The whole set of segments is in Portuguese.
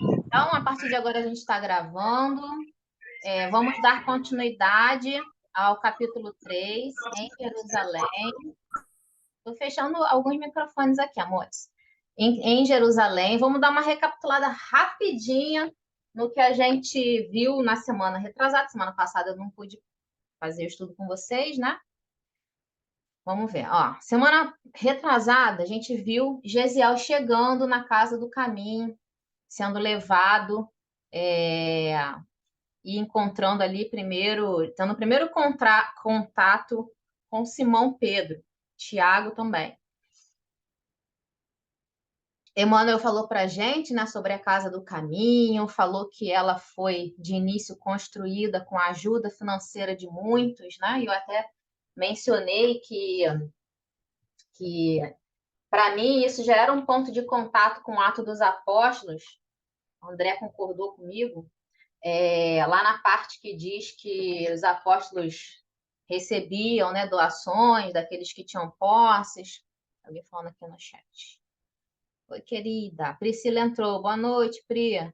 Então, a partir de agora, a gente está gravando. Vamos dar continuidade ao capítulo 3 em Jerusalém. Estou fechando alguns microfones aqui, amores. Em Jerusalém, vamos dar uma recapitulada rapidinha no que a gente viu na semana retrasada. Semana passada eu não pude fazer o estudo com vocês, né? Vamos ver. Ó, semana retrasada, a gente viu Gesiel chegando na casa do caminho, sendo levado é, e encontrando ali primeiro, tendo o primeiro contato com Simão Pedro, Tiago também. Emmanuel falou para a gente, né, sobre a Casa do Caminho, falou que ela foi de início construída com a ajuda financeira de muitos, né? E eu até mencionei que para mim isso já era um ponto de contato com o Ato dos Apóstolos. O André concordou comigo, lá na parte que diz que os apóstolos recebiam, né, doações daqueles que tinham posses. Alguém falando aqui no chat. Oi, querida. Priscila entrou. Boa noite, Pri.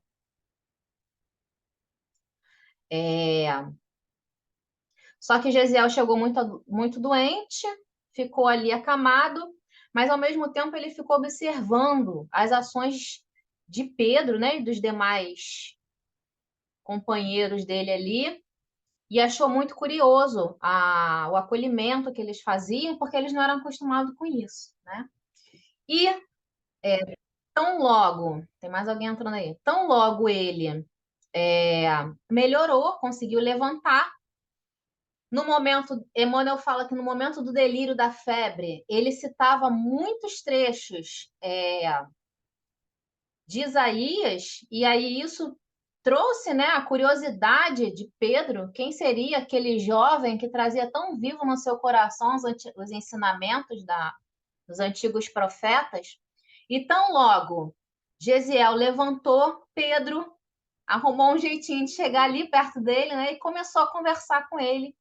Só que Gesiel chegou muito, muito doente, ficou ali acamado, mas ao mesmo tempo ele ficou observando as ações de Pedro, né, e dos demais companheiros dele ali, e achou muito curioso o acolhimento que eles faziam, porque eles não eram acostumados com isso, né? E tão logo, tem mais alguém entrando aí, tão logo ele melhorou, conseguiu levantar. No momento, Emmanuel fala que no momento do delírio da febre, ele citava muitos trechos de Isaías, e aí isso trouxe, né, a curiosidade de Pedro, quem seria aquele jovem que trazia tão vivo no seu coração os ensinamentos dos antigos profetas. E tão logo Gesiel levantou, Pedro arrumou um jeitinho de chegar ali perto dele, né, e começou a conversar com ele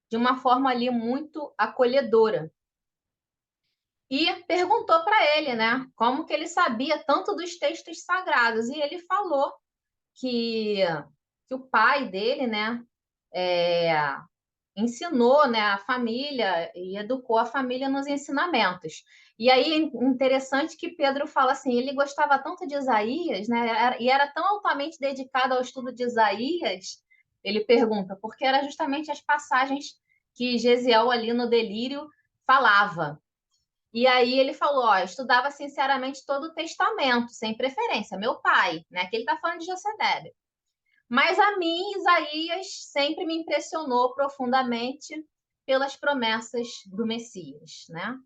de uma forma ali muito acolhedora. E perguntou para ele, né, como que ele sabia tanto dos textos sagrados, e ele falou que, que o pai dele, né, é, ensinou, né, a família e educou a família nos ensinamentos. E aí interessante que Pedro fala assim, ele gostava tanto de Isaías, né, e era tão altamente dedicado ao estudo de Isaías, ele pergunta, porque era justamente as passagens que Gesiel ali no delírio falava. E aí ele falou, ó, estudava sinceramente todo o testamento, sem preferência, meu pai, né, que ele está falando de José. Mas a mim, Isaías sempre me impressionou profundamente pelas promessas do Messias, né?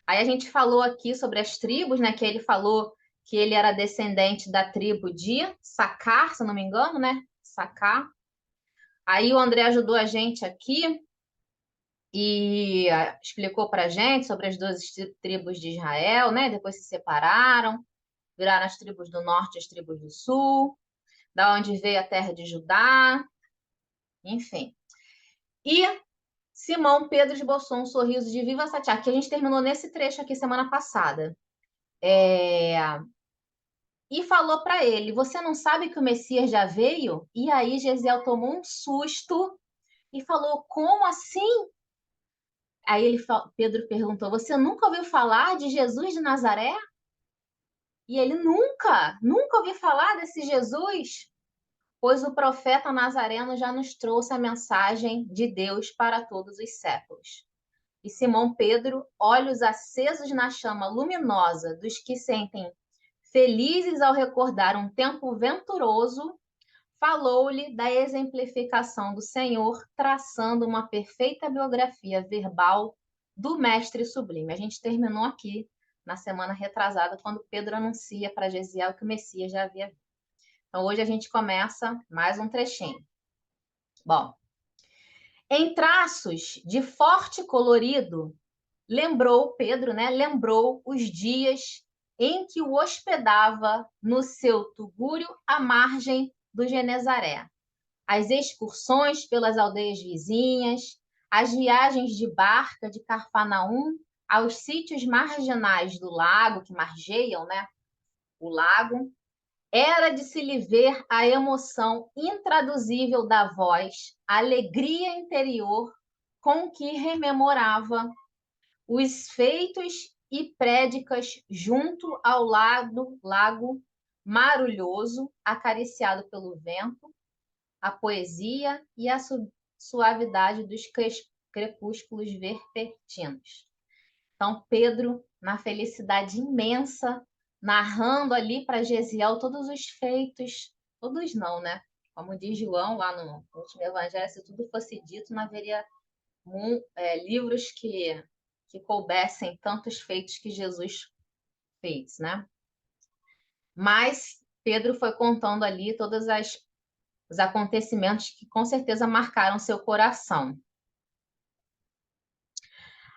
Aí a gente falou aqui sobre as tribos, né? Que ele falou que ele era descendente da tribo de Sacar, se não me engano, né? Sacar. Aí o André ajudou a gente aqui e explicou para a gente sobre as duas tribos de Israel, né? Depois se separaram, viraram as tribos do norte e as tribos do sul, da onde veio a terra de Judá, enfim. E Simão Pedro esboçou um sorriso de viva satisfação, que a gente terminou nesse trecho aqui semana passada. E falou para ele: Você não sabe que o Messias já veio? E aí Gesiel tomou um susto e falou: Como assim? Aí Pedro perguntou: Você nunca ouviu falar de Jesus de Nazaré? E ele nunca ouviu falar desse Jesus? Pois o profeta Nazareno já nos trouxe a mensagem de Deus para todos os séculos. E Simão Pedro, olhos acesos na chama luminosa dos que sentem felizes ao recordar um tempo venturoso, falou-lhe da exemplificação do Senhor, traçando uma perfeita biografia verbal do Mestre Sublime. A gente terminou aqui na semana retrasada, quando Pedro anuncia para Gesiel que o Messias já havia vindo. Então, hoje a gente começa mais um trechinho. Bom, em traços de forte colorido, lembrou, Pedro, né? Lembrou os dias em que o hospedava no seu tugúrio à margem do Genezaré. As excursões pelas aldeias vizinhas, as viagens de barca de Carfanaum aos sítios marginais do lago, que margeiam, né, o lago, era de se lhe ver a emoção intraduzível da voz, a alegria interior com que rememorava os feitos e prédicas junto ao lago marulhoso, acariciado pelo vento, a poesia e a suavidade dos crepúsculos vespertinos. Então, Pedro, na felicidade imensa, narrando ali para Gesiel todos os feitos, todos não, né? Como diz João lá no último evangelho, se tudo fosse dito, não haveria livros que coubessem tantos feitos que Jesus fez, né? Mas Pedro foi contando ali todos os acontecimentos que com certeza marcaram seu coração.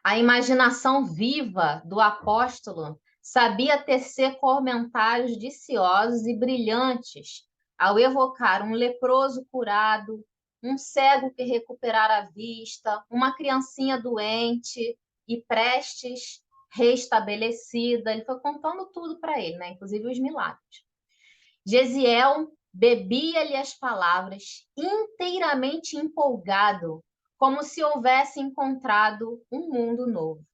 A imaginação viva do apóstolo sabia tecer comentários deliciosos e brilhantes ao evocar um leproso curado, um cego que recuperara a vista, uma criancinha doente e prestes restabelecida. Ele foi contando tudo para ele, né? Inclusive os milagres. Gesiel bebia-lhe as palavras, inteiramente empolgado, como se houvesse encontrado um mundo novo.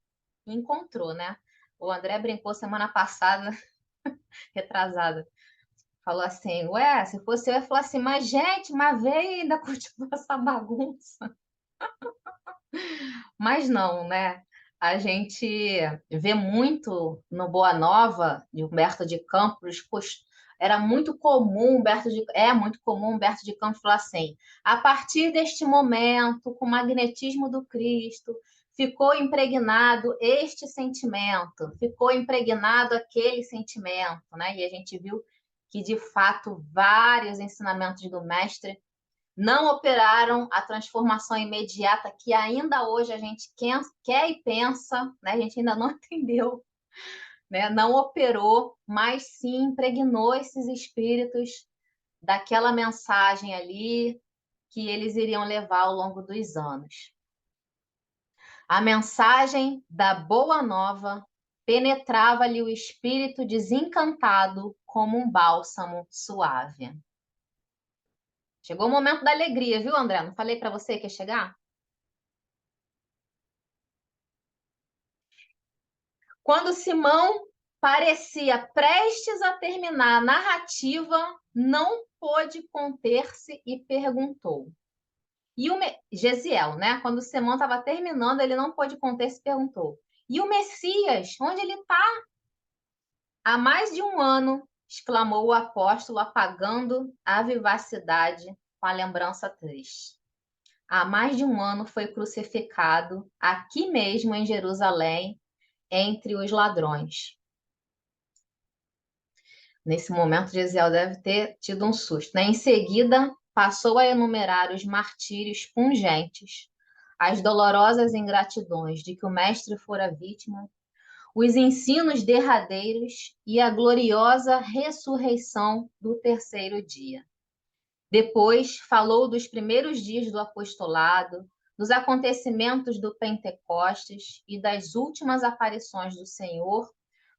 E encontrou, né? O André brincou semana passada, retrasada. Falou assim, ué, se fosse eu ia falar assim, mas gente, mas veio e ainda continua essa bagunça. Mas não, né? A gente vê muito no Boa Nova, de Humberto de Campos, era muito comum é muito comum Humberto de Campos falar assim: a partir deste momento, com o magnetismo do Cristo, ficou impregnado este sentimento, ficou impregnado aquele sentimento, né? E a gente viu que, de fato, vários ensinamentos do mestre não operaram a transformação imediata que ainda hoje a gente quer e pensa, né? A gente ainda não entendeu, né? Não operou, mas sim impregnou esses espíritos daquela mensagem ali que eles iriam levar ao longo dos anos. A mensagem da Boa Nova penetrava-lhe o espírito desencantado como um bálsamo suave. Chegou o momento da alegria, viu, André? Não falei para você que ia chegar? Quando Simão parecia prestes a terminar a narrativa, não pôde conter-se e perguntou. E o Gesiel, né? Quando Simão estava terminando, ele não pôde conter-se e perguntou. E o Messias, onde ele está? Há mais de um ano, exclamou o apóstolo, apagando a vivacidade com a lembrança triste. Há mais de um ano foi crucificado aqui mesmo em Jerusalém, entre os ladrões. Nesse momento, Gesiel deve ter tido um susto, né? Em seguida, passou a enumerar os martírios pungentes, as dolorosas ingratidões de que o mestre fora vítima, os ensinos derradeiros e a gloriosa ressurreição do terceiro dia. Depois, falou dos primeiros dias do apostolado, dos acontecimentos do Pentecostes e das últimas aparições do Senhor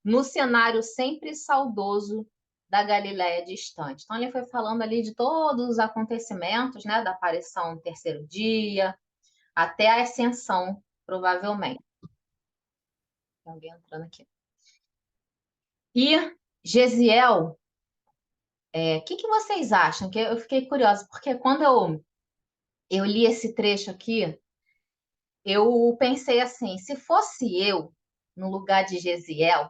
no cenário sempre saudoso da Galiléia distante. Então, ele foi falando ali de todos os acontecimentos, né, da aparição no terceiro dia, até a ascensão, provavelmente. Tem alguém entrando aqui. E Gesiel, o que vocês acham? Que eu fiquei curiosa, porque quando eu li esse trecho aqui, eu pensei assim, se fosse eu, no lugar de Gesiel,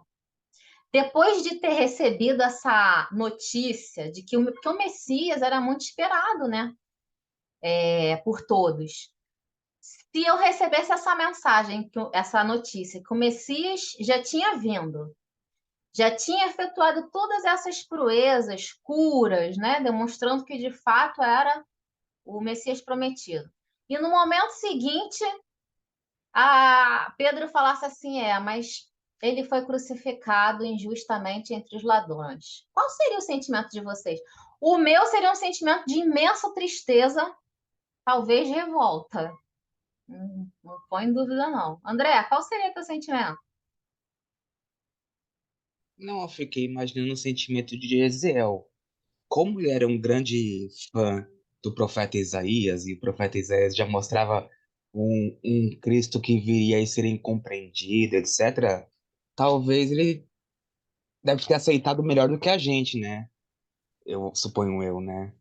depois de ter recebido essa notícia de que o Messias era muito esperado, né? Por todos. Se eu recebesse essa mensagem, essa notícia, que o Messias já tinha vindo, já tinha efetuado todas essas proezas, curas, né? Demonstrando que de fato era o Messias prometido. E no momento seguinte, a Pedro falasse assim, mas ele foi crucificado injustamente entre os ladrões. Qual seria o sentimento de vocês? O meu seria um sentimento de imensa tristeza, talvez revolta. Não põe em dúvida, não. André, qual seria o teu sentimento? Não, eu fiquei imaginando o sentimento de Jezeel. Como ele era um grande fã do profeta Isaías, e o profeta Isaías já mostrava um Cristo que viria a ser incompreendido, etc., talvez ele deve ter aceitado melhor do que a gente, né? Eu suponho eu, né?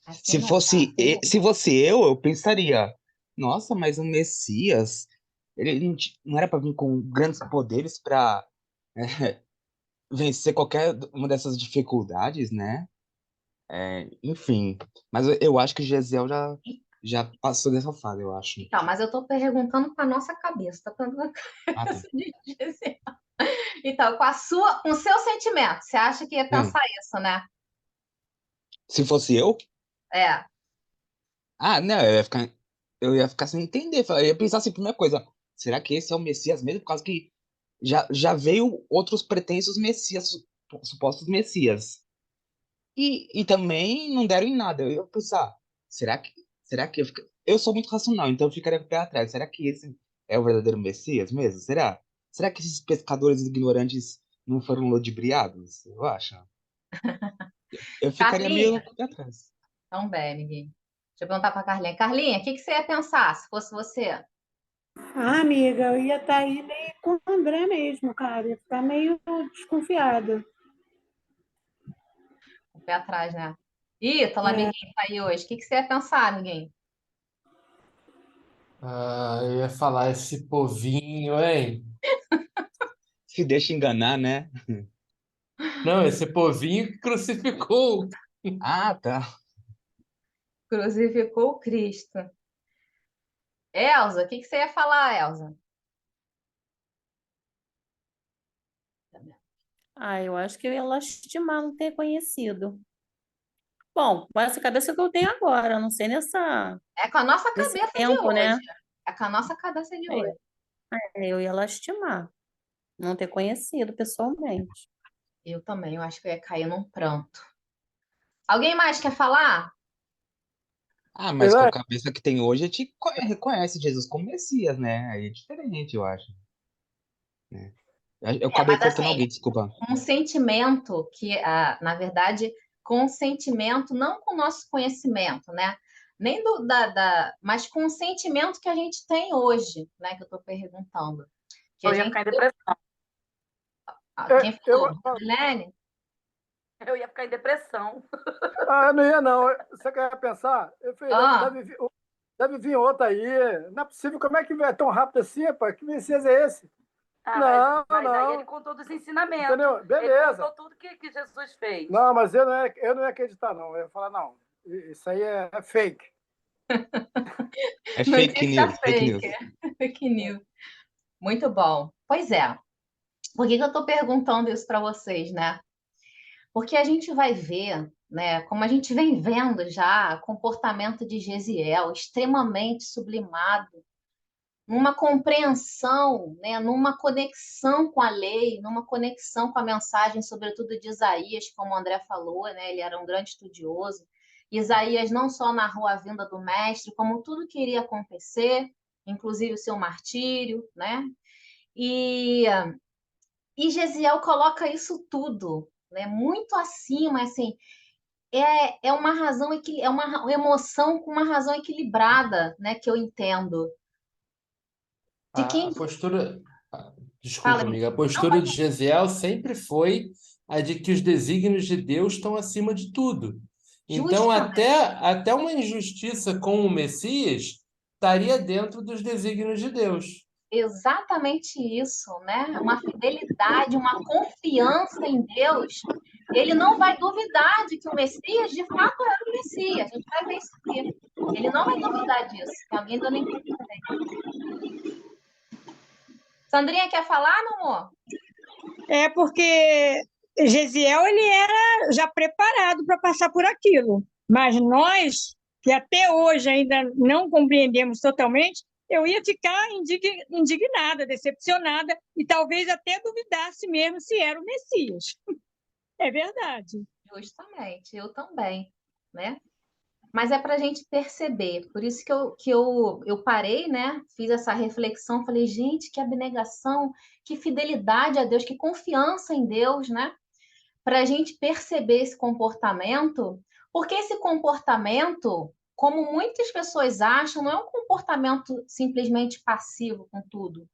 Assim não dá. Se fosse eu pensaria, nossa, mas o Messias, ele não era para vir com grandes poderes para vencer qualquer uma dessas dificuldades, né? Enfim, mas eu acho que Gesiel já passou dessa fase, eu acho. Então, mas eu estou perguntando com a nossa cabeça, tá perguntando com a Ah, tá. cabeça de Gisele. Então, com o seu sentimento, você acha que ia Hum. pensar isso, né? Se fosse eu, É. não, eu ia ficar sem entender. Eu ia pensar assim, primeira coisa, será que esse é o Messias mesmo? Por causa que já veio outros pretensos Messias, supostos Messias. E também não deram em nada. Eu ia pensar, será que, será que eu sou muito racional, então eu ficaria com o pé atrás. Será que esse é o verdadeiro Messias mesmo? Será? Será que esses pescadores ignorantes não foram ludibriados? Eu acho. Eu ficaria meio Carlinha, com o pé atrás. então bem, ninguém. Deixa eu perguntar para Carlinha. Carlinha, o que que você ia pensar se fosse você? Ah, amiga, eu ia estar aí meio com o André mesmo, cara. Ia ficar meio desconfiada. Com o pé atrás, né? Ítalo, amiguinho, tá aí hoje. O que que você ia pensar, amiguinho? Ah, eu ia falar esse povinho, hein? Se deixa enganar, né? Não, esse povinho que crucificou. Ah, tá. Crucificou o Cristo. Elza, o que que você ia falar, Elza? Ah, eu acho que eu ia lastimar não ter conhecido. Bom, com essa cabeça que eu tenho agora, não sei É com a nossa nesse cabeça de tempo, hoje. né? É com a nossa cabeça de hoje. Eu ia lastimar não ter conhecido pessoalmente. Eu também, eu acho que eu ia cair num pranto. Alguém mais quer falar? Ah, mas com a Ela- cabeça que tem hoje, a gente reconhece Jesus como Messias, né? Aí é diferente, eu acho. Né? Eu É, acabei mas cortando assim, alguém, desculpa. um sentimento que, na verdade, com um sentimento, não com o nosso conhecimento, né? Nem mas com o sentimento que a gente tem hoje, né? Que eu estou perguntando. Que a Eu ia gente. ficar em depressão. Quem eu, falou? Helene? Eu ia ficar em depressão. não ia, não. Você quer pensar? Eu falei, Ah, deve vir outra aí. Não é possível. Como é que vai tão rápido assim, rapaz? Que Messias é esse? Ah, Não, mas aí ele não. contou dos ensinamentos. Entendeu? Ele Beleza. contou tudo que Jesus fez. Não, mas eu não ia acreditar, não. Eu ia falar, não. Isso aí é fake. É fake notícia news, fake fake. news. Fake news. Muito bom. Pois é. Por que que eu estou perguntando isso para vocês, né? Porque a gente vai ver, né, como a gente vem vendo já, comportamento de Gesiel extremamente sublimado, numa compreensão, né, numa conexão com a lei, numa conexão com a mensagem, sobretudo de Isaías, como o André falou, né, ele era um grande estudioso. Isaías não só narrou a vinda do mestre, como tudo que iria acontecer, inclusive o seu martírio, né? E, e Gesiel coloca isso tudo, né, muito acima, assim, é uma razão, é uma emoção com uma razão equilibrada, né, que eu entendo. De A quem postura. fala, Desculpa, amiga. A não postura pode de Gesiel sempre foi a de que os desígnios de Deus estão acima de tudo. Então, justamente até uma injustiça com o Messias estaria dentro dos desígnios de Deus. exatamente isso, né? Uma fidelidade, uma confiança em Deus. Ele não vai duvidar de que o Messias de fato era o Messias. A gente vai ver isso aqui. Ele não vai duvidar disso. Tem alguém dando interferência aí. Sandrinha quer falar, meu amor? É porque Gesiel ele era já preparado para passar por aquilo. Mas nós, que até hoje ainda não compreendemos totalmente, eu ia ficar indignada, decepcionada e talvez até duvidasse mesmo se era o Messias. É verdade. Justamente, eu também, né? mas é para a gente perceber. Por isso que eu parei, né? Fiz essa reflexão, falei, gente, que abnegação, que fidelidade a Deus, que confiança em Deus, né? Para a gente perceber esse comportamento, porque esse comportamento, como muitas pessoas acham, não é um comportamento simplesmente passivo com tudo,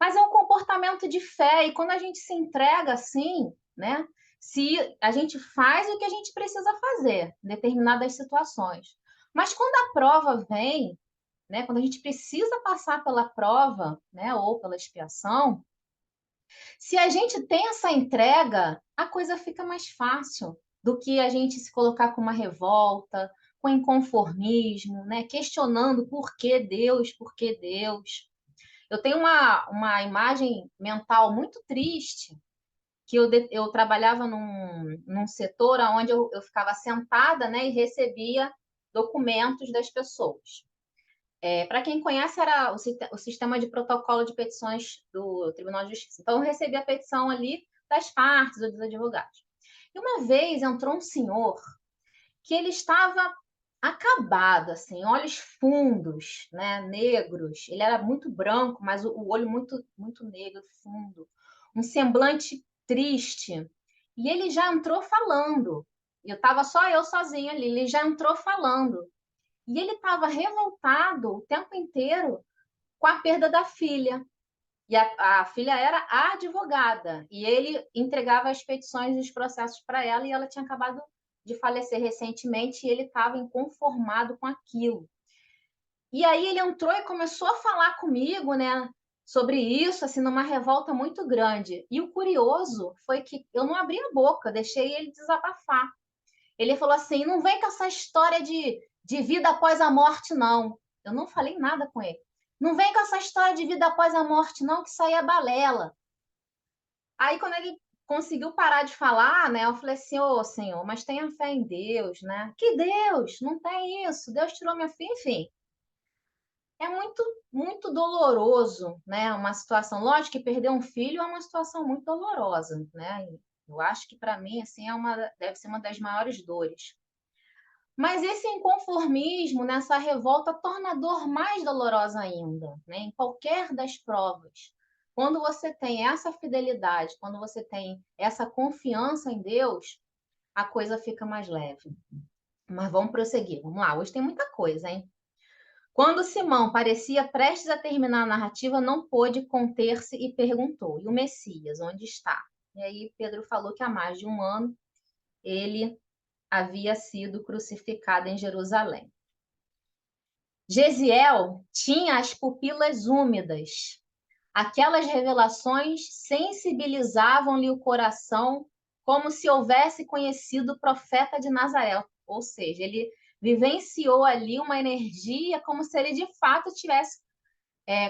mas é um comportamento de fé. E quando a gente se entrega assim, né? Se a gente faz o que a gente precisa fazer em determinadas situações. Mas quando a prova vem, né? Quando a gente precisa passar pela prova, né? Ou pela expiação, se a gente tem essa entrega, a coisa fica mais fácil do que a gente se colocar com uma revolta, com inconformismo, né? Questionando por que Deus. Eu tenho uma imagem mental muito triste, que eu trabalhava num setor onde eu ficava sentada, né, e recebia documentos das pessoas. Para quem conhece, era o sistema de protocolo de petições do Tribunal de Justiça. Então, eu recebia a petição ali das partes ou dos advogados. E uma vez entrou um senhor que ele estava acabado, assim, olhos fundos, né, negros. Ele era muito branco, mas o olho muito, muito negro, fundo. Um semblante triste. E ele já entrou falando. Estava só eu sozinha ali. Ele já entrou falando. E ele estava revoltado o tempo inteiro com a perda da filha. E a filha era a advogada. E ele entregava as petições e os processos para ela, e ela tinha acabado de falecer recentemente, e ele estava inconformado com aquilo. E aí ele entrou e começou a falar comigo, né, sobre isso, assim, numa revolta muito grande. E o curioso foi que eu não abri a boca, deixei ele desabafar. Ele falou assim: não vem com essa história de vida após a morte, não. Eu não falei nada com ele. Não vem com essa história de vida após a morte, não, que isso aí é balela. Aí, quando ele conseguiu parar de falar, né, eu falei assim: ô, Senhor, mas tenha fé em Deus, né? Que Deus? Não tem isso. Deus tirou minha filha, enfim. É muito, muito doloroso, né? Uma situação. Lógico que perder um filho é uma situação muito dolorosa, né? Eu acho que, para mim, assim, deve ser uma das maiores dores. Mas esse inconformismo, nessa revolta, torna a dor mais dolorosa ainda, né? Em qualquer das provas. Quando você tem essa fidelidade, quando você tem essa confiança em Deus, a coisa fica mais leve. Mas vamos prosseguir. Vamos lá, hoje tem muita coisa, hein? Quando Simão parecia prestes a terminar a narrativa, não pôde conter-se e perguntou: e o Messias, onde está? E aí Pedro falou que há mais de um ano ele havia sido crucificado em Jerusalém. Gesiel tinha as pupilas úmidas. Aquelas revelações sensibilizavam-lhe o coração como se houvesse conhecido o profeta de Nazaré. Ou seja, ele vivenciou ali uma energia como se ele de fato tivesse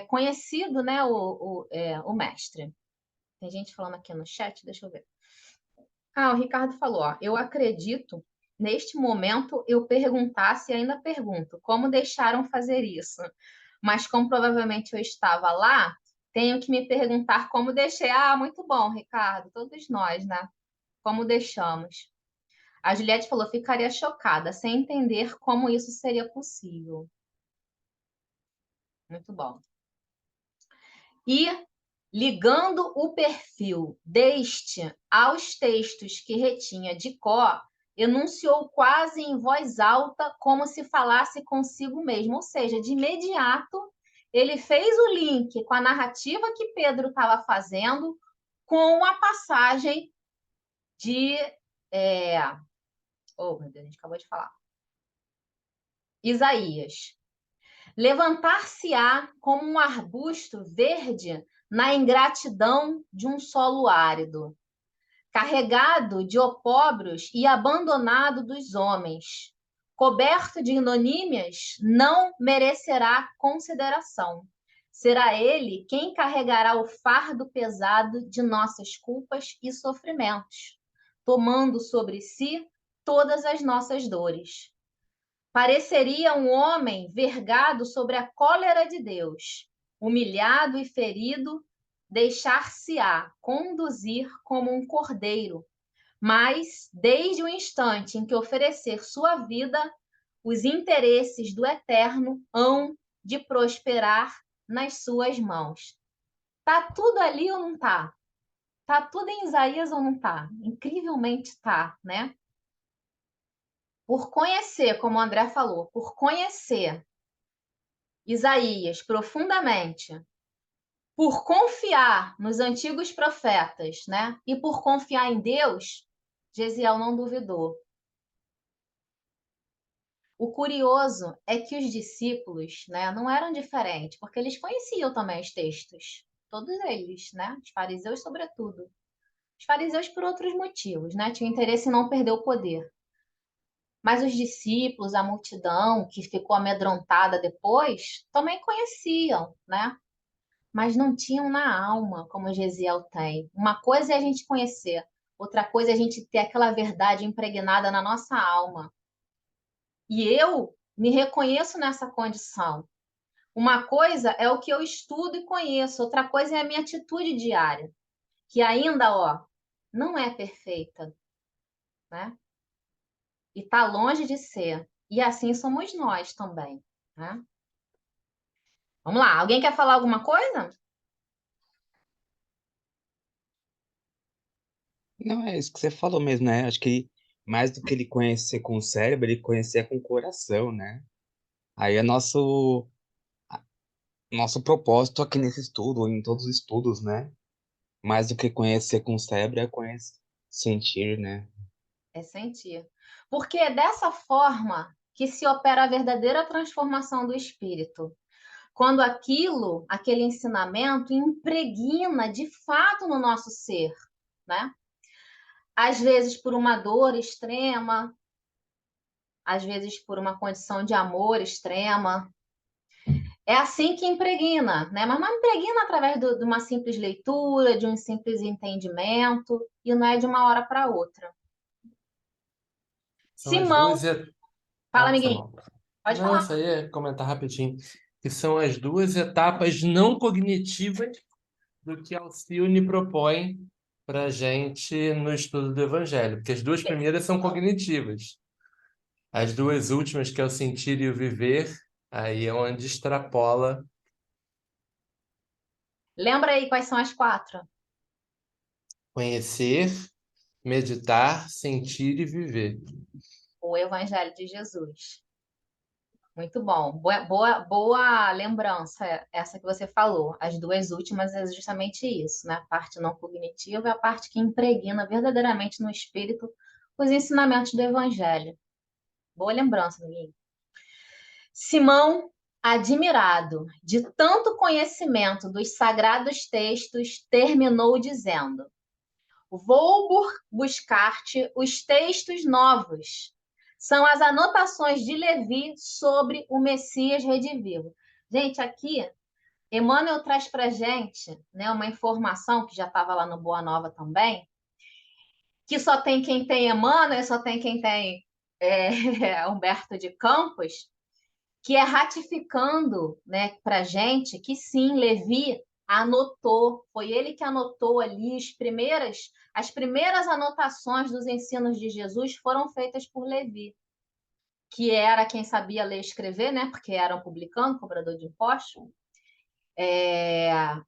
conhecido, né, o mestre. Tem gente falando aqui no chat, deixa eu ver. O Ricardo falou, ó, eu acredito, neste momento, eu perguntasse e ainda pergunto, como deixaram fazer isso? Mas como provavelmente eu estava lá, tenho que me perguntar como deixei. Muito bom, Ricardo, todos nós, né? Como deixamos. A Juliette falou, ficaria chocada, sem entender como isso seria possível. Muito bom. E ligando o perfil deste aos textos que retinha de cor, enunciou quase em voz alta, como se falasse consigo mesmo. Ou seja, de imediato, ele fez o link com a narrativa que Pedro estava fazendo com a passagem de... Oh, meu Deus, a gente acabou de falar. Isaías. Levantar-se-á como um arbusto verde na ingratidão de um solo árido, carregado de opróbrios e abandonado dos homens, coberto de ignomínias, não merecerá consideração. Será ele quem carregará o fardo pesado de nossas culpas e sofrimentos, tomando sobre si todas as nossas dores. Pareceria um homem vergado sobre a cólera de Deus, humilhado e ferido, deixar-se-á conduzir como um cordeiro, mas, desde o instante em que oferecer sua vida, os interesses do Eterno hão de prosperar nas suas mãos. Tá tudo ali ou não tá? Tá tudo em Isaías ou não tá? Incrivelmente tá, né? Por conhecer, como o André falou, por conhecer Isaías profundamente, por confiar nos antigos profetas, né? E por confiar em Deus, Gesiel não duvidou. O curioso é que os discípulos, né, não eram diferentes, porque eles conheciam também os textos, todos eles, né? Os fariseus, sobretudo. Os fariseus por outros motivos, né? Tinham interesse em não perder o poder. Mas os discípulos, a multidão que ficou amedrontada depois, também conheciam, né? Mas não tinham na alma, como Gesiel tem. Uma coisa é a gente conhecer, outra coisa é a gente ter aquela verdade impregnada na nossa alma. E eu me reconheço nessa condição. Uma coisa é o que eu estudo e conheço, outra coisa é a minha atitude diária, que ainda, ó, não é perfeita, né? E está longe de ser. E assim somos nós também, né? Vamos lá, alguém quer falar alguma coisa? Não, é isso que você falou mesmo, né? Acho que mais do que ele conhecer com o cérebro, ele conhecer com o coração, né? Aí é nosso propósito aqui nesse estudo, em todos os estudos, né? Mais do que conhecer com o cérebro, é conhecer, sentir, né? É sentir. Porque é dessa forma que se opera a verdadeira transformação do espírito. Quando aquele ensinamento impregna de fato no nosso ser, né? Às vezes por uma dor extrema, às vezes por uma condição de amor extrema. É assim que impregna, né? Mas não impregna através de uma simples leitura, de um simples entendimento, e não é de uma hora para outra. São as Simão, duas fala, foi amiguinho, mal. pode Não, falar. isso aí é comentar rapidinho. Que são as duas etapas não cognitivas do que Alcione propõe para a gente no estudo do Evangelho. Porque as duas primeiras são cognitivas. As duas últimas, que é o sentir e o viver, aí é onde extrapola Lembra aí quais são as 4? conhecer, meditar, sentir e viver. O Evangelho de Jesus. Muito bom. Boa lembrança essa que você falou. As duas últimas é justamente isso, né? A parte não cognitiva é a parte que impregna verdadeiramente no espírito os ensinamentos do Evangelho. Boa lembrança, amiguinho. Simão, admirado de tanto conhecimento dos sagrados textos, terminou dizendo: Vou buscar-te os textos novos. São as anotações de Levi sobre o Messias redivivo. Gente, aqui, Emmanuel traz para a gente, né, uma informação que já estava lá no Boa Nova também, que só tem quem tem Emmanuel, só tem quem tem Humberto de Campos, que é ratificando, né, para a gente que sim, Levi anotou, foi ele que anotou ali as primeiras anotações dos ensinos de Jesus foram feitas por Levi, que era quem sabia ler e escrever, né, porque era um publicano, cobrador de impostos.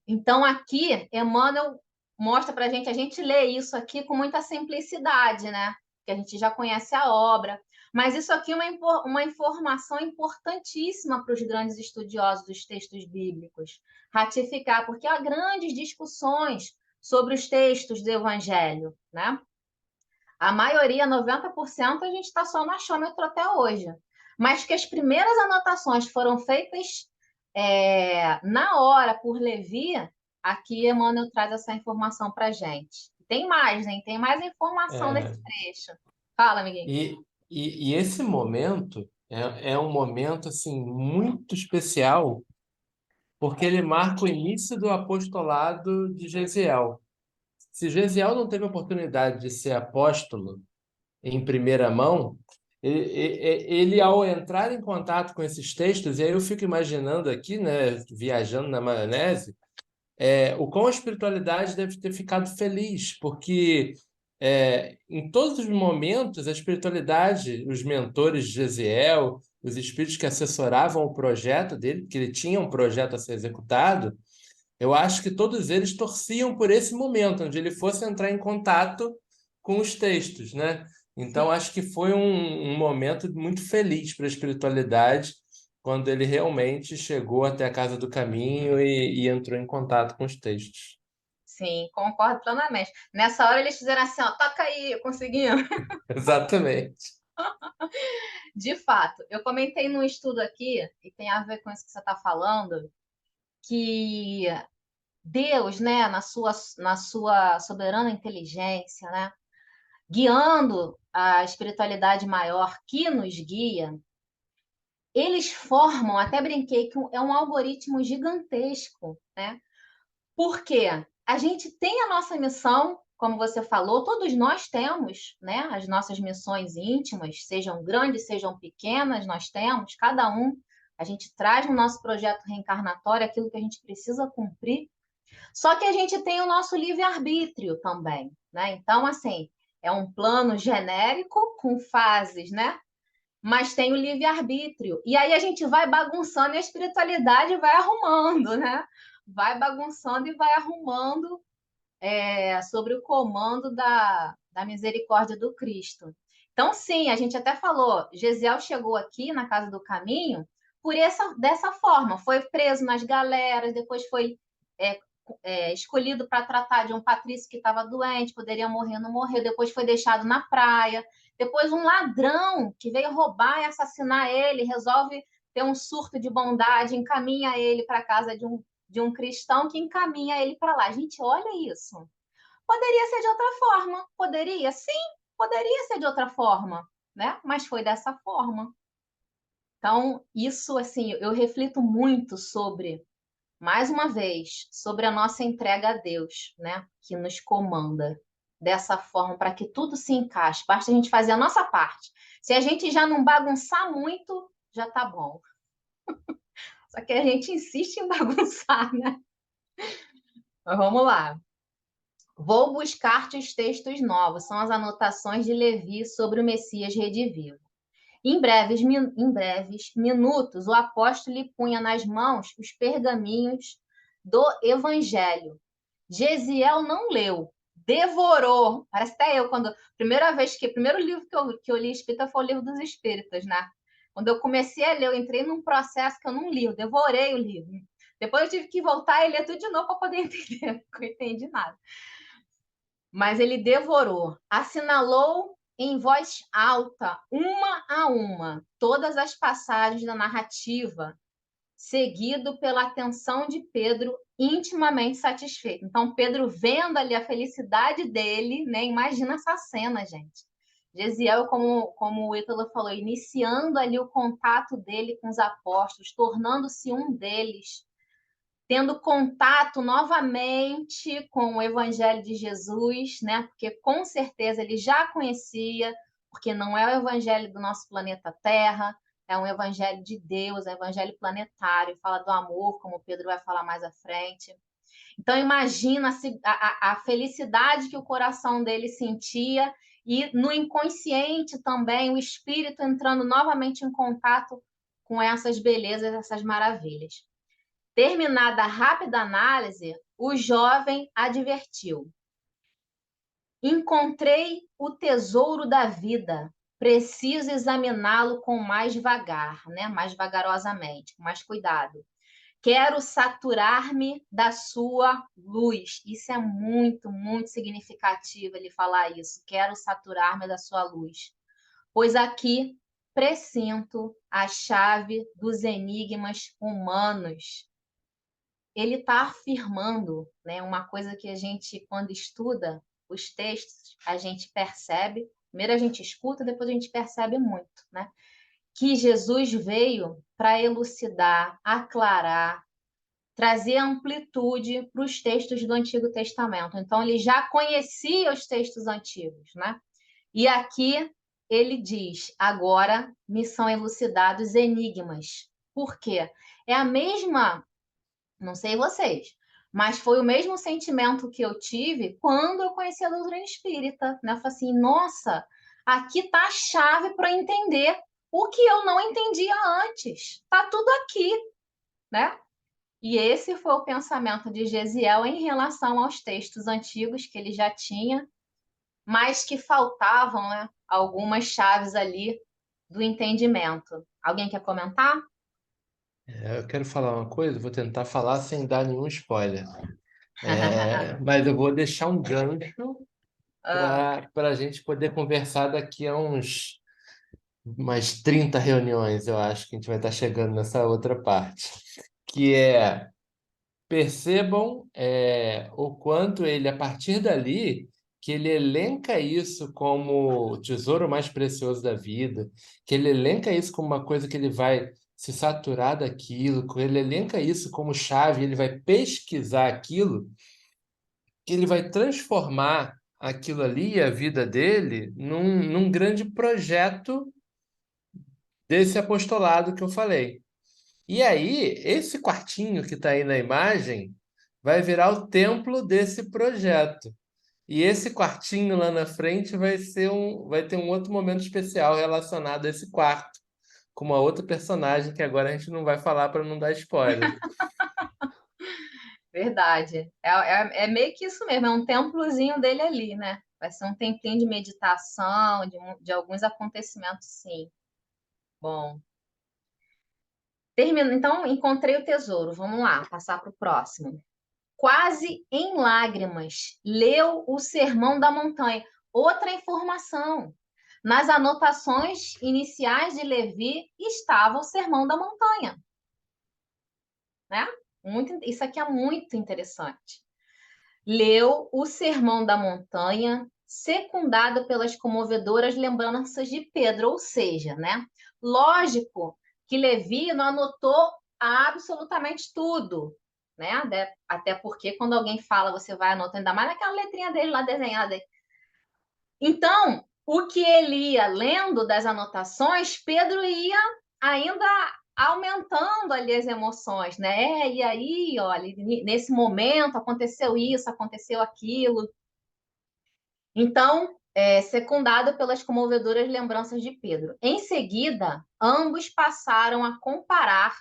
Então, aqui, Emmanuel mostra para a gente lê isso aqui com muita simplicidade, né? Que a gente já conhece a obra. Mas isso aqui é uma informação importantíssima para os grandes estudiosos dos textos bíblicos. Ratificar, porque há grandes discussões sobre os textos do Evangelho, né? A maioria, 90%, a gente está só no achômetro até hoje. Mas que as primeiras anotações foram feitas na hora por Levi, aqui Emmanuel traz essa informação para a gente. Tem mais, né? Tem mais informação nesse trecho. Fala, amiguinho. E esse momento é um momento assim, muito especial, porque ele marca o início do apostolado de Gesiel. Se Gesiel não teve a oportunidade de ser apóstolo em primeira mão, ele, ao entrar em contato com esses textos, e aí eu fico imaginando aqui, né, viajando na maionese, o quão a espiritualidade deve ter ficado feliz, porque em todos os momentos, a espiritualidade, os mentores de Gesiel, os espíritos que assessoravam o projeto dele, porque ele tinha um projeto a ser executado, eu acho que todos eles torciam por esse momento, onde ele fosse entrar em contato com os textos, né? Então, acho que foi um momento muito feliz para a espiritualidade, quando ele realmente chegou até a Casa do Caminho e entrou em contato com os textos. Sim, concordo plenamente. Nessa hora eles fizeram assim, ó, toca aí, conseguimos. Exatamente. De fato, eu comentei num estudo aqui, e tem a ver com isso que você está falando, que Deus, né, na sua soberana inteligência, né, guiando a espiritualidade maior que nos guia, eles formam, até brinquei que é um algoritmo gigantesco, né? Porque a gente tem a nossa missão, como você falou, todos nós temos, né? As nossas missões íntimas, sejam grandes, sejam pequenas, nós temos, cada um. A gente traz no nosso projeto reencarnatório aquilo que a gente precisa cumprir. Só que a gente tem o nosso livre-arbítrio também, né? Então, assim, é um plano genérico com fases, né? Mas tem o livre-arbítrio. E aí a gente vai bagunçando e a espiritualidade vai arrumando, né? Vai bagunçando e vai arrumando sobre o comando da misericórdia do Cristo. Então, sim, a gente até falou, Gesiel chegou aqui na Casa do Caminho dessa forma, foi preso nas galeras, depois foi escolhido para tratar de um patrício que estava doente, poderia morrer, não morreu, depois foi deixado na praia, depois um ladrão que veio roubar e assassinar ele, resolve ter um surto de bondade, encaminha ele para a casa de um cristão que encaminha ele para lá. Gente, olha isso. Poderia ser de outra forma. Poderia? Sim, poderia ser de outra forma, né? Mas foi dessa forma. Então, isso, assim, eu reflito muito sobre, mais uma vez, sobre a nossa entrega a Deus, né? Que nos comanda dessa forma, para que tudo se encaixe. Basta a gente fazer a nossa parte. Se a gente já não bagunçar muito, já tá bom. Só que a gente insiste em bagunçar, né? Mas vamos lá. Vou buscar-te os textos novos, são as anotações de Levi sobre o Messias redivivo. Em breves minutos, o apóstolo lhe punha nas mãos os pergaminhos do Evangelho. Gesiel não leu, devorou. Parece até eu, primeiro livro que eu li espírita foi o livro dos Espíritas, né? Quando eu comecei a ler, eu entrei num processo que eu não li, eu devorei o livro. Depois eu tive que voltar e ler tudo de novo para poder entender, porque eu não entendi nada. Mas ele devorou, assinalou em voz alta, uma a uma, todas as passagens da narrativa, seguido pela atenção de Pedro, intimamente satisfeito. Então, Pedro vendo ali a felicidade dele, né? Imagina essa cena, gente. Gesiel, como o Ítalo falou, iniciando ali o contato dele com os apóstolos, tornando-se um deles, tendo contato novamente com o Evangelho de Jesus, né? Porque com certeza ele já conhecia, porque não é o Evangelho do nosso planeta Terra, é um Evangelho de Deus, é um Evangelho planetário, fala do amor, como o Pedro vai falar mais à frente. Então, imagina a felicidade que o coração dele sentia e no inconsciente também o espírito entrando novamente em contato com essas belezas, essas maravilhas. Terminada a rápida análise, o jovem advertiu: encontrei o tesouro da vida, preciso examiná-lo com mais devagar, né? Mais vagarosamente, com mais cuidado. Quero saturar-me da sua luz. Isso é muito, muito significativo ele falar isso. Quero saturar-me da sua luz. Pois aqui presinto a chave dos enigmas humanos. Ele está afirmando, né, uma coisa que a gente, quando estuda os textos, a gente percebe, primeiro a gente escuta, depois a gente percebe muito, né? Que Jesus veio para elucidar, aclarar, trazer amplitude para os textos do Antigo Testamento. Então, ele já conhecia os textos antigos, né? E aqui ele diz, agora me são elucidados enigmas. Por quê? É a mesma, não sei vocês, Mas foi o mesmo sentimento que eu tive quando eu conheci a doutrina espírita, né? Eu falei assim, nossa, aqui está a chave para entender o que eu não entendia antes. Está tudo aqui, né? E esse foi o pensamento de Gesiel em relação aos textos antigos que ele já tinha, mas que faltavam, né, algumas chaves ali do entendimento. Alguém quer comentar? Eu quero falar uma coisa, vou tentar falar sem dar nenhum spoiler. Mas eu vou deixar um gancho para a gente poder conversar daqui a umas 30 reuniões, eu acho que a gente vai estar chegando nessa outra parte, que é, percebam o quanto ele, a partir dali, que ele elenca isso como o tesouro mais precioso da vida, que ele elenca isso como uma coisa que ele vai se saturar daquilo, que ele elenca isso como chave, ele vai pesquisar aquilo, que ele vai transformar aquilo ali, a vida dele, num grande projeto desse apostolado que eu falei. E aí, esse quartinho que está aí na imagem vai virar o templo desse projeto. E esse quartinho lá na frente vai ter um outro momento especial relacionado a esse quarto, com uma outra personagem que agora a gente não vai falar para não dar spoiler. Verdade. É meio que isso mesmo, é um templozinho dele ali, né? Vai ser um tempinho de meditação, de alguns acontecimentos, sim. Bom. Termino. Então, encontrei o tesouro. Vamos lá, passar para o próximo. Quase em lágrimas, leu o Sermão da Montanha. Outra informação. Nas anotações iniciais de Levi estava o Sermão da Montanha. Né? Isso aqui é muito interessante. Leu o Sermão da Montanha, secundado pelas comovedoras lembranças de Pedro, ou seja, né? Lógico que Levi não anotou absolutamente tudo, né? Até porque quando alguém fala, você vai anotando, ainda mais naquela letrinha dele lá desenhada. Então, o que ele ia lendo das anotações, Pedro ia ainda aumentando ali as emoções, né? E aí, olha, nesse momento aconteceu isso, aconteceu aquilo. Então, secundado pelas comovedoras lembranças de Pedro. Em seguida, ambos passaram a comparar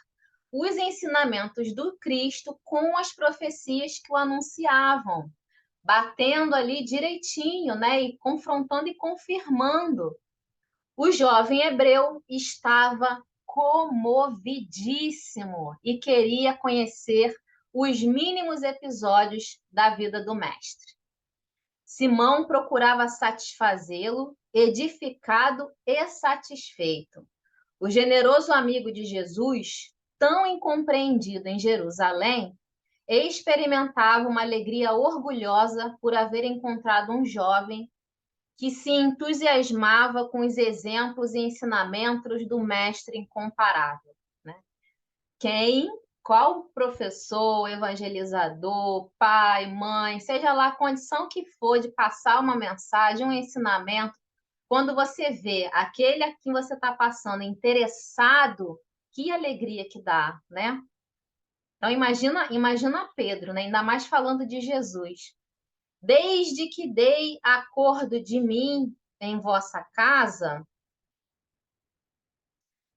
os ensinamentos do Cristo com as profecias que o anunciavam, batendo ali direitinho, né? E confrontando e confirmando. O jovem hebreu estava comovidíssimo e queria conhecer os mínimos episódios da vida do mestre. Simão procurava satisfazê-lo, edificado e satisfeito. O generoso amigo de Jesus, tão incompreendido em Jerusalém, experimentava uma alegria orgulhosa por haver encontrado um jovem que se entusiasmava com os exemplos e ensinamentos do mestre incomparável. Né? Qual professor, evangelizador, pai, mãe, seja lá a condição que for de passar uma mensagem, um ensinamento, quando você vê aquele a quem você está passando interessado, que alegria que dá, né? Então, imagina Pedro, né? Ainda mais falando de Jesus. Desde que dei acordo de mim em vossa casa,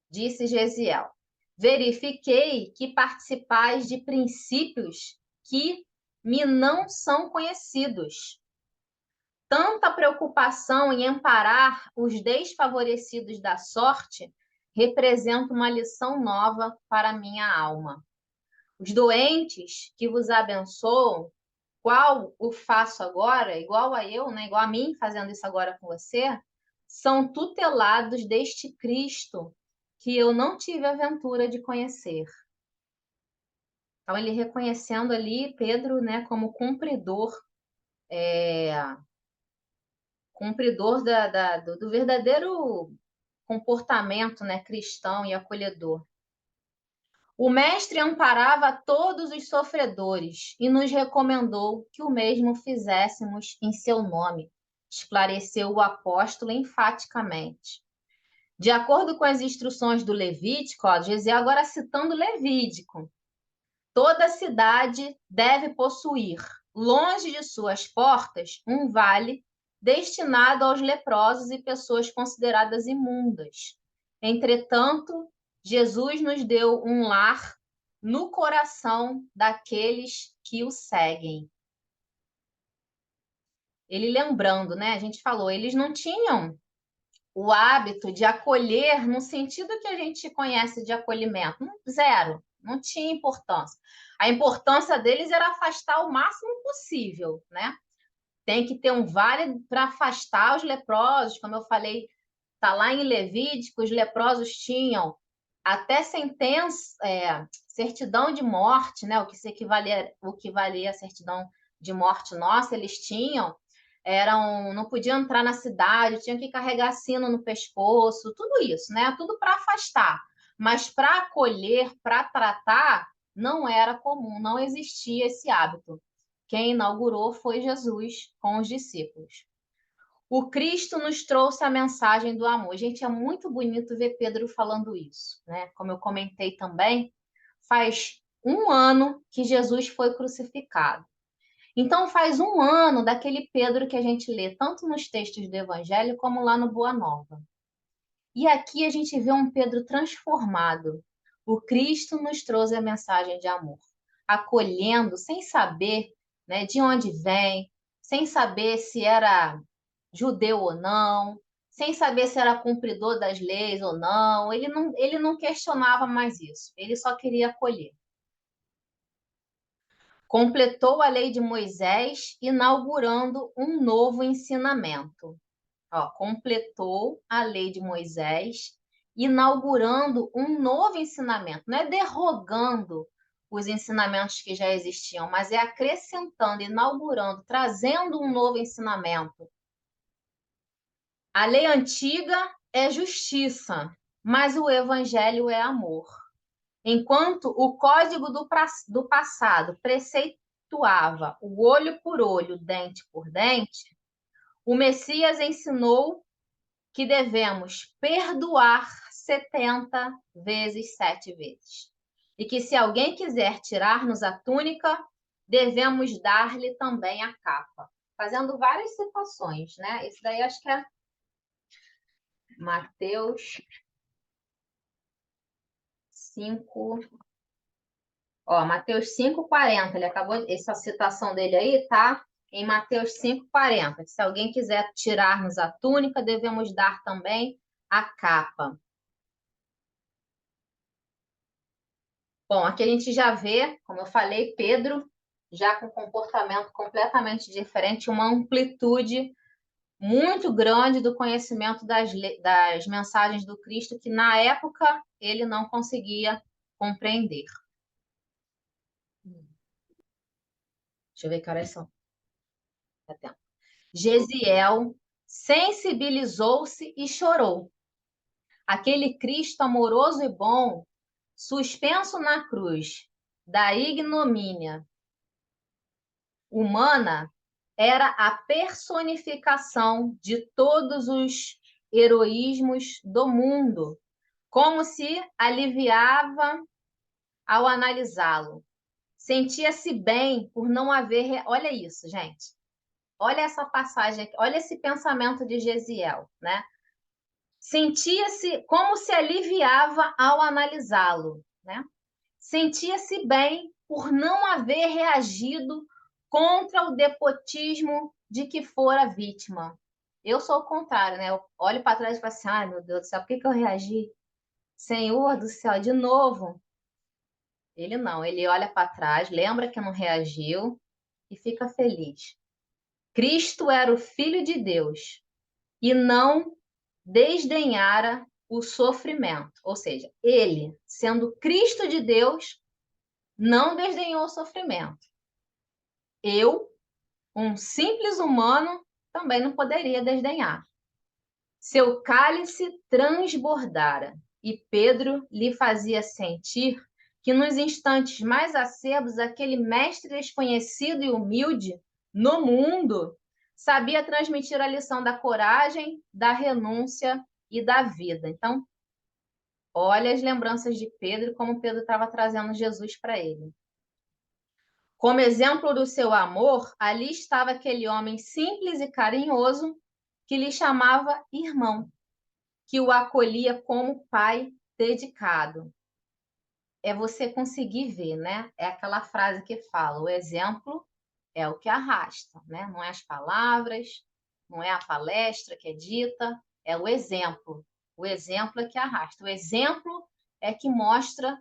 disse Gesiel, verifiquei que participais de princípios que me não são conhecidos. Tanta preocupação em amparar os desfavorecidos da sorte representa uma lição nova para minha alma. Os doentes que vos abençoam, qual o faço agora, igual a eu, né? Igual a mim fazendo isso agora com você, são tutelados deste Cristo que eu não tive a ventura de conhecer. Então, ele reconhecendo ali Pedro, né, como cumpridor do verdadeiro comportamento, né, cristão e acolhedor. O mestre amparava todos os sofredores e nos recomendou que o mesmo fizéssemos em seu nome, esclareceu o apóstolo enfaticamente. De acordo com as instruções do Levítico, Gesiel agora citando Levítico, Toda cidade deve possuir, longe de suas portas, um vale destinado aos leprosos e pessoas consideradas imundas. Entretanto, Jesus nos deu um lar no coração daqueles que o seguem. Ele lembrando, né? A gente falou, eles não tinham o hábito de acolher no sentido que a gente conhece de acolhimento. Zero, não tinha importância. A importância deles era afastar o máximo possível, né? Tem que ter um vale para afastar os leprosos, como eu falei, está lá em Levítico, os leprosos tinham até certidão de morte, né? O que valia a certidão de morte nossa, eles tinham, não podiam entrar na cidade, tinham que carregar sino no pescoço, tudo isso, né? Tudo para afastar. Mas para acolher, para tratar, não era comum, não existia esse hábito. Quem inaugurou foi Jesus com os discípulos. O Cristo nos trouxe a mensagem do amor. Gente, é muito bonito ver Pedro falando isso, né? Como eu comentei também, faz 1 ano que Jesus foi crucificado. Então, faz 1 ano daquele Pedro que a gente lê tanto nos textos do Evangelho como lá no Boa Nova. E aqui a gente vê um Pedro transformado. O Cristo nos trouxe a mensagem de amor, acolhendo, sem saber, né, de onde vem, sem saber se era judeu ou não, sem saber se era cumpridor das leis ou não. Ele não questionava mais isso, ele só queria acolher. Completou a lei de Moisés, inaugurando um novo ensinamento. Completou a lei de Moisés, inaugurando um novo ensinamento. Não é derrogando os ensinamentos que já existiam, mas é acrescentando, inaugurando, trazendo um novo ensinamento. A lei antiga é justiça, mas o evangelho é amor. Enquanto o código do passado preceituava o olho por olho, dente por dente, o Messias ensinou que devemos perdoar 70 vezes 7 vezes. E que se alguém quiser tirar-nos a túnica, devemos dar-lhe também a capa. Fazendo várias citações, né? Isso daí acho que é Mateus 5. Mateus 5,40. Ele acabou, essa citação dele aí tá em Mateus 5,40. Se alguém quiser tirar-nos a túnica, devemos dar também a capa. Bom, aqui a gente já vê, como eu falei, Pedro já com comportamento completamente diferente, uma amplitude muito grande do conhecimento das mensagens do Cristo, que na época ele não conseguia compreender. Deixa eu ver que horas são. Gesiel sensibilizou-se e chorou. Aquele Cristo amoroso e bom, suspenso na cruz da ignomínia humana, era a personificação de todos os heroísmos do mundo, como se aliviava ao analisá-lo. Sentia-se bem por não haver... Olha isso, gente. Olha essa passagem aqui, olha esse pensamento de Gesiel, né? Sentia-se como se aliviava ao analisá-lo, né? Sentia-se bem por não haver reagido contra o despotismo de que fora vítima. Eu sou o contrário, né? Eu olho para trás e falo assim, ai, meu Deus do céu, por que eu reagi? Senhor do céu, de novo. Ele não, ele olha para trás, lembra que não reagiu e fica feliz. Cristo era o Filho de Deus e não desdenhara o sofrimento. Ou seja, ele, sendo Cristo de Deus, não desdenhou o sofrimento. Eu, um simples humano, também não poderia desdenhar. Seu cálice transbordara e Pedro lhe fazia sentir que nos instantes mais acerbos aquele mestre desconhecido e humilde no mundo sabia transmitir a lição da coragem, da renúncia e da vida. Então, olha as lembranças de Pedro, como Pedro estava trazendo Jesus para ele. Como exemplo do seu amor, ali estava aquele homem simples e carinhoso que lhe chamava irmão, que o acolhia como pai dedicado. É você conseguir ver, né? É aquela frase que fala, o exemplo é o que arrasta, né? Não é as palavras, não é a palestra que é dita, é o exemplo. O exemplo é que arrasta. O exemplo é que mostra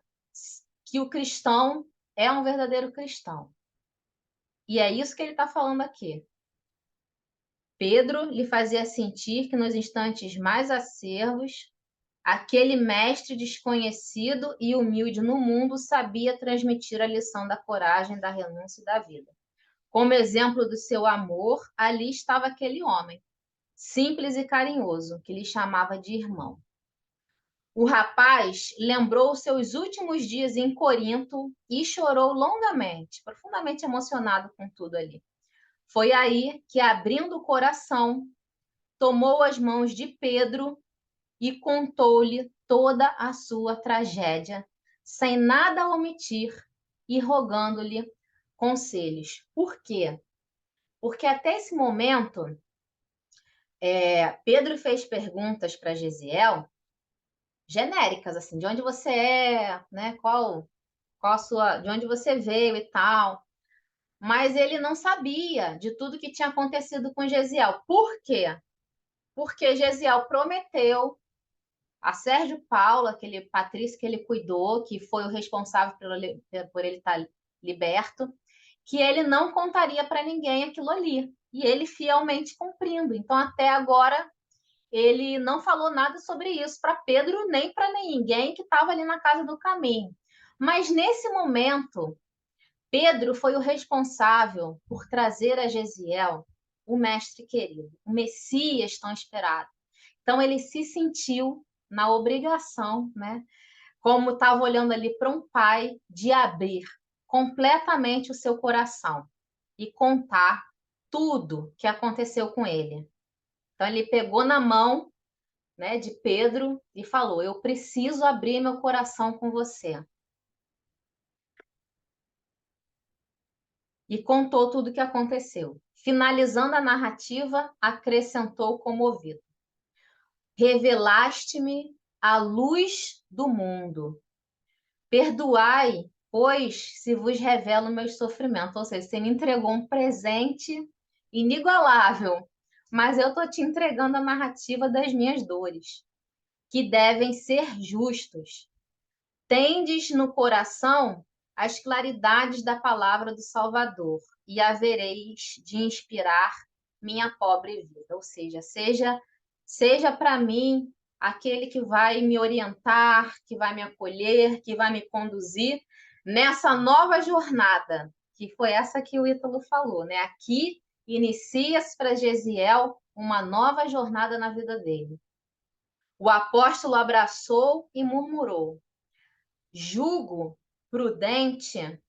que o cristão é um verdadeiro cristão. E é isso que ele está falando aqui. Pedro lhe fazia sentir que nos instantes mais acervos, aquele mestre desconhecido e humilde no mundo sabia transmitir a lição da coragem, da renúncia e da vida. Como exemplo do seu amor, ali estava aquele homem, simples e carinhoso, que lhe chamava de irmão. O rapaz lembrou seus últimos dias em Corinto e chorou longamente, profundamente emocionado com tudo ali. Foi aí que, abrindo o coração, tomou as mãos de Pedro e contou-lhe toda a sua tragédia, sem nada omitir e rogando-lhe conselhos. Por quê? Porque até esse momento, Pedro fez perguntas para Gesiel genéricas, assim, de onde você é, né? Qual a sua, de onde você veio e tal. Mas ele não sabia de tudo que tinha acontecido com Gesiel. Por quê? Porque Gesiel prometeu a Sérgio Paulo, aquele patrício que ele cuidou, que foi o responsável por ele estar liberto, que ele não contaria para ninguém aquilo ali. E ele fielmente cumprindo. Então, até agora, ele não falou nada sobre isso para Pedro, nem para ninguém que estava ali na casa do caminho. Mas, nesse momento, Pedro foi o responsável por trazer a Gesiel o mestre querido, o Messias tão esperado. Então, ele se sentiu na obrigação, né? Como estava olhando ali para um pai, de abrir completamente o seu coração e contar tudo que aconteceu com ele. Então, ele pegou na mão, né, de Pedro e falou: eu preciso abrir meu coração com você. E contou tudo o que aconteceu. Finalizando a narrativa, acrescentou comovido: revelaste-me a luz do mundo. Perdoai, pois, se vos revelo meus sofrimentos. Ou seja, você me entregou um presente inigualável, mas eu estou te entregando a narrativa das minhas dores, que devem ser justos. Tendes no coração as claridades da palavra do Salvador, e havereis de inspirar minha pobre vida. Ou seja, seja para mim aquele que vai me orientar, que vai me acolher, que vai me conduzir nessa nova jornada, que foi essa que o Ítalo falou, né? Aqui inicia-se para Gesiel uma nova jornada na vida dele. O apóstolo abraçou e murmurou: julgo prudente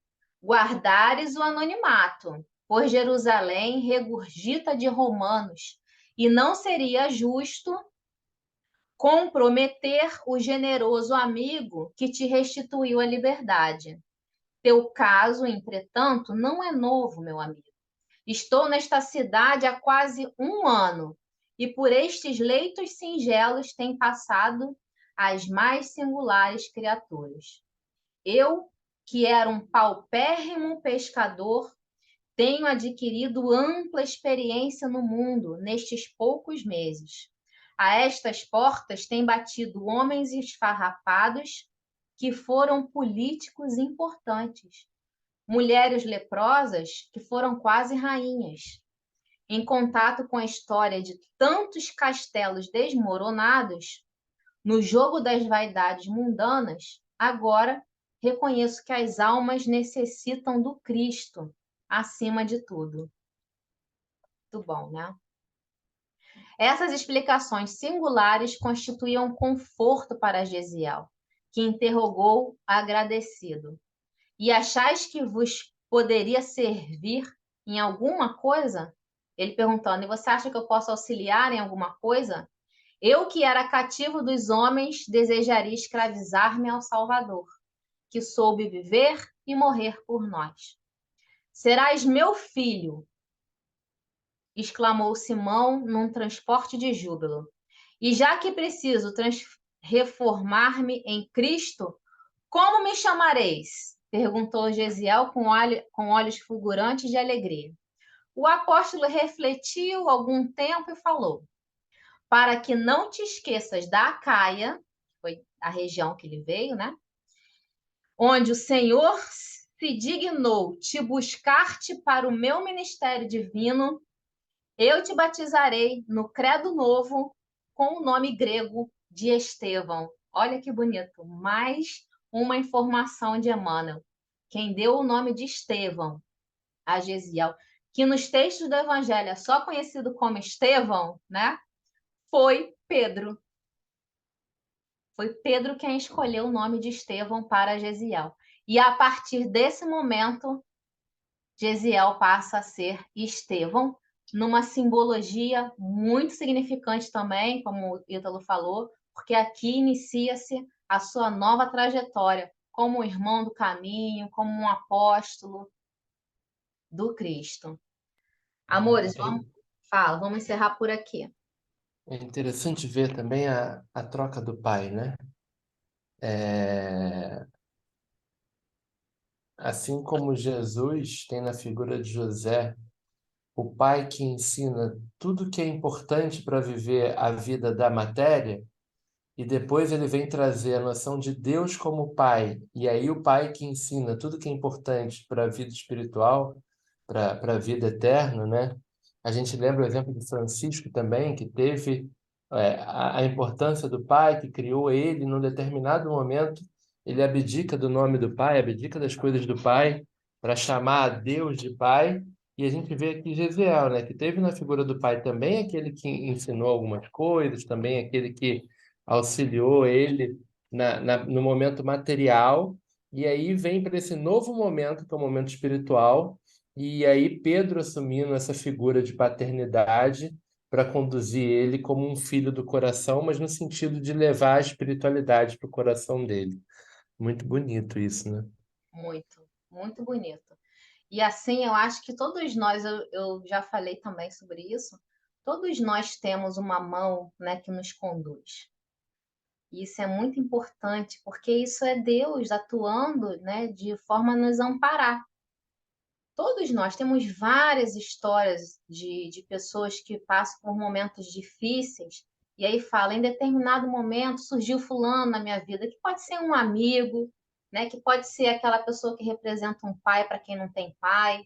guardares o anonimato, pois Jerusalém regurgita de romanos, e não seria justo comprometer o generoso amigo que te restituiu a liberdade. Teu caso, entretanto, não é novo, meu amigo. Estou nesta cidade há quase 1 ano, e por estes leitos singelos têm passado as mais singulares criaturas. Eu, que era um paupérrimo pescador, tenho adquirido ampla experiência no mundo nestes poucos meses. A estas portas têm batido homens esfarrapados que foram políticos importantes, mulheres leprosas que foram quase rainhas. Em contato com a história de tantos castelos desmoronados, no jogo das vaidades mundanas, agora reconheço que as almas necessitam do Cristo acima de tudo. Muito bom, né? Essas explicações singulares constituíam um conforto para Gesiel, que interrogou agradecido: e achais que vos poderia servir em alguma coisa? Ele perguntando: e você acha que eu posso auxiliar em alguma coisa? Eu, que era cativo dos homens, desejaria escravizar-me ao Salvador, que soube viver e morrer por nós. Serás meu filho, exclamou Simão num transporte de júbilo. E já que preciso reformar-me em Cristo, como me chamareis? Perguntou Gesiel com olhos fulgurantes de alegria. O apóstolo refletiu algum tempo e falou: para que não te esqueças da Acaia, que foi a região que ele veio, né? Onde o Senhor se dignou te buscar-te para o meu ministério divino, eu te batizarei no credo novo com o nome grego de Estevão. Olha que bonito. Mais uma informação de Emmanuel. Quem deu o nome de Estevão a Gesiel, que nos textos do Evangelho é só conhecido como Estevão, né? Foi Pedro. Foi Pedro quem escolheu o nome de Estevão para Gesiel. E a partir desse momento, Gesiel passa a ser Estevão, numa simbologia muito significante também, como o Ítalo falou, porque aqui inicia-se a sua nova trajetória como um irmão do caminho, como um apóstolo do Cristo. Amores, vamos encerrar por aqui. É interessante ver também a troca do pai, né? Assim como Jesus tem na figura de José o pai que ensina tudo que é importante para viver a vida da matéria, e depois ele vem trazer a noção de Deus como pai, e aí o pai que ensina tudo que é importante para a vida espiritual, para a vida eterna, né? A gente lembra o exemplo de Francisco também, que teve a importância do pai, que criou ele num determinado momento, ele abdica do nome do pai, abdica das coisas do pai, para chamar a Deus de pai, e a gente vê aqui Gesiel, né, que teve na figura do pai também aquele que ensinou algumas coisas, também aquele que auxiliou ele no momento material, e aí vem para esse novo momento, que é o momento espiritual, e aí Pedro assumindo essa figura de paternidade para conduzir ele como um filho do coração, mas no sentido de levar a espiritualidade para o coração dele. Muito bonito isso, né? Muito, muito bonito. E assim, eu acho que todos nós, eu já falei também sobre isso, todos nós temos uma mão, né, que nos conduz. E isso é muito importante, porque isso é Deus atuando, né, de forma a nos amparar. Todos nós temos várias histórias de pessoas que passam por momentos difíceis e aí fala, em determinado momento surgiu fulano na minha vida, que pode ser um amigo, né, que pode ser aquela pessoa que representa um pai para quem não tem pai,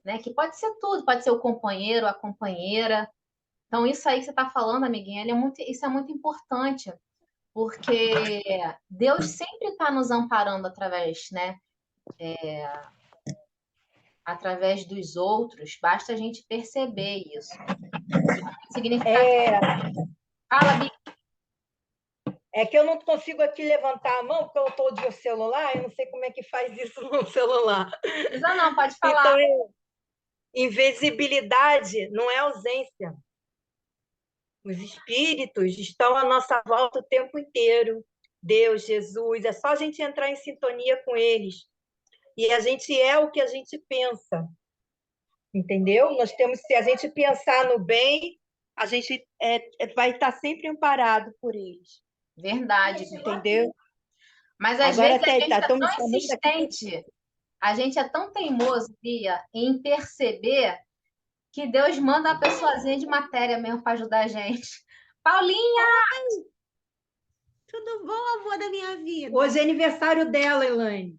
né, que pode ser tudo, pode ser o companheiro, a companheira. Então, isso aí que você está falando, amiguinha, isso é muito importante, porque Deus sempre está nos amparando através, né, através dos outros, basta a gente perceber isso. Significa... Fala, Bia. É que eu não consigo aqui levantar a mão, porque eu estou de celular, eu não sei como é que faz isso no celular. Não, pode falar. Então, invisibilidade não é ausência. Os espíritos estão à nossa volta o tempo inteiro. Deus, Jesus, é só a gente entrar em sintonia com eles. E a gente é o que a gente pensa. Entendeu? Nós temos, se a gente pensar no bem, a gente vai estar sempre amparado por eles. Verdade. Entendeu? Mas às vezes a gente é tão insistente, a gente é tão teimoso, Bia, em perceber que Deus manda uma pessoazinha de matéria mesmo para ajudar a gente. Paulinha! Tudo bom, amor da minha vida? Hoje é aniversário dela, Elaine.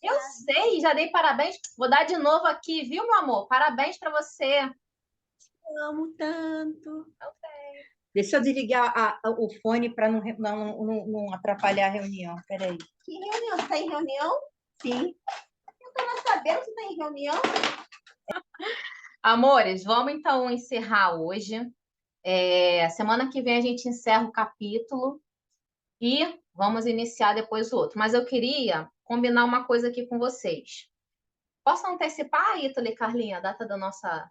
Eu sei, já dei parabéns. Vou dar de novo aqui, viu, meu amor? Parabéns para você. Eu amo tanto. Deixa eu desligar o fone para não atrapalhar a reunião. Peraí. Que reunião? Você está em reunião? Sim. Eu estava sabendo que você está em reunião. Amores, vamos então encerrar hoje. Semana que vem a gente encerra o capítulo e vamos iniciar depois o outro. Mas eu queria combinar uma coisa aqui com vocês. Posso antecipar, Ítalo e Carlinha, a data da nossa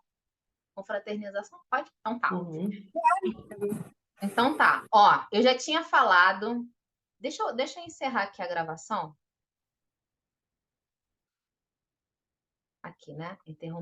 confraternização? Pode? Então tá. Uhum. Então tá. Ó, eu já tinha falado. Deixa eu encerrar aqui a gravação. Aqui, né? Interromper.